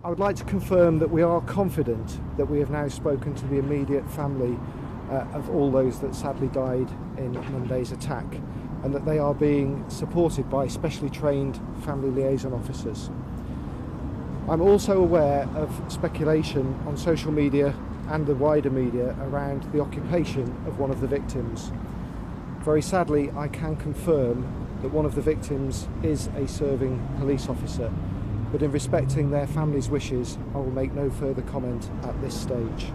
I would like to confirm that we are confident that we have now spoken to the immediate family of all those that sadly died in Monday's attack, and that they are being supported by specially trained family liaison officers. I'm also aware of speculation on social media and the wider media around the occupation of one of the victims. Very sadly, I can confirm that one of the victims is a serving police officer, but in respecting their family's wishes, I will make no further comment at this stage.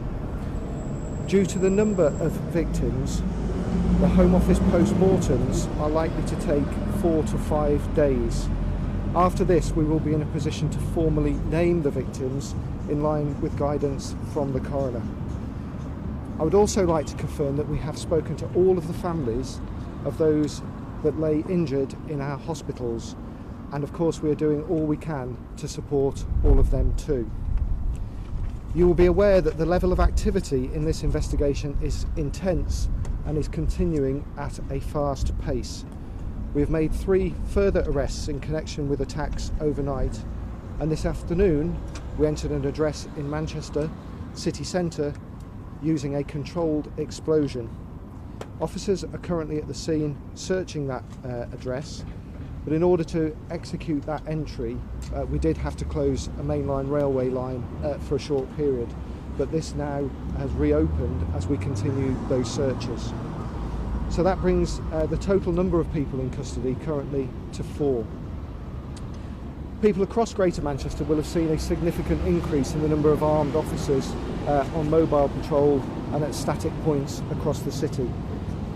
Due to the number of victims, the Home Office post-mortems are likely to take 4 to 5 days. After this, we will be in a position to formally name the victims in line with guidance from the coroner. I would also like to confirm that we have spoken to all of the families of those that lay injured in our hospitals, and of course we are doing all we can to support all of them too. You will be aware that the level of activity in this investigation is intense and is continuing at a fast pace. We have made 3 further arrests in connection with attacks overnight, and this afternoon we entered an address in Manchester city centre using a controlled explosion. Officers are currently at the scene searching that address, but in order to execute that entry we did have to close a mainline railway line for a short period, but this now has reopened as we continue those searches. So that brings the total number of people in custody currently to 4. People across Greater Manchester will have seen a significant increase in the number of armed officers on mobile patrol and at static points across the city.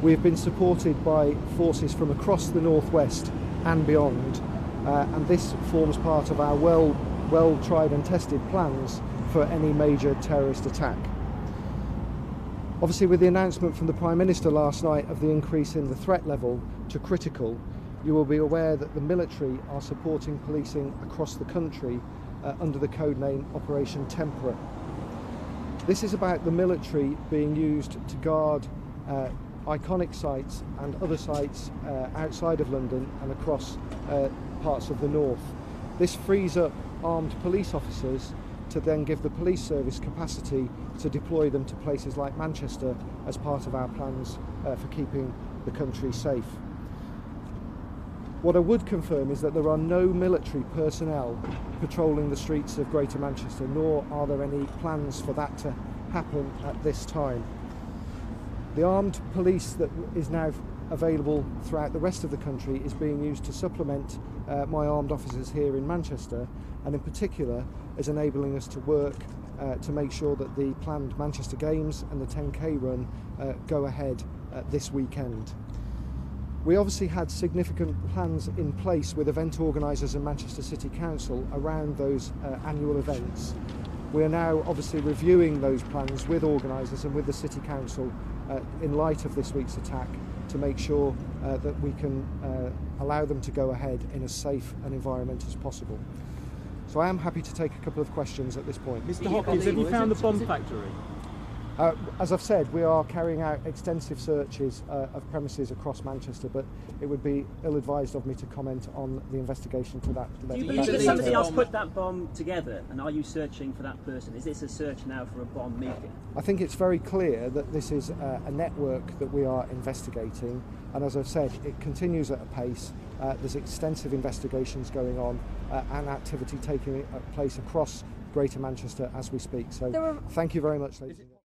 We have been supported by forces from across the northwest and beyond, and this forms part of our well tried and tested plans for any major terrorist attack. Obviously, with the announcement from the Prime Minister last night of the increase in the threat level to critical, you will be aware that the military are supporting policing across the country under the codename Operation Tempera. This is about the military being used to guard iconic sites and other sites outside of London and across parts of the north. This frees up armed police officers to then give the police service capacity to deploy them to places like Manchester as part of our plans for keeping the country safe. What I would confirm is that there are no military personnel patrolling the streets of Greater Manchester, nor are there any plans for that to happen at this time. The armed police that is now available throughout the rest of the country is being used to supplement my armed officers here in Manchester, and in particular is enabling us to work to make sure that the planned Manchester Games and the 10k run go ahead this weekend. We obviously had significant plans in place with event organisers and Manchester City Council around those annual events. We are now obviously reviewing those plans with organisers and with the City Council in light of this week's attack to make sure that we can allow them to go ahead in as safe an environment as possible. So I am happy to take a couple of questions at this point. Mr. Hopkins, have you found the bomb factory? As I've said, we are carrying out extensive searches of premises across Manchester, but it would be ill-advised of me to comment on the investigation to that level. Do you believe that somebody else put that bomb together, and are you searching for that person? Is this a search now for a bomb maker? I think it's very clear that this is a network that we are investigating, and as I've said, it continues at a pace. There's extensive investigations going on and activity taking place across Greater Manchester as we speak. So thank you very much, ladies and gentlemen.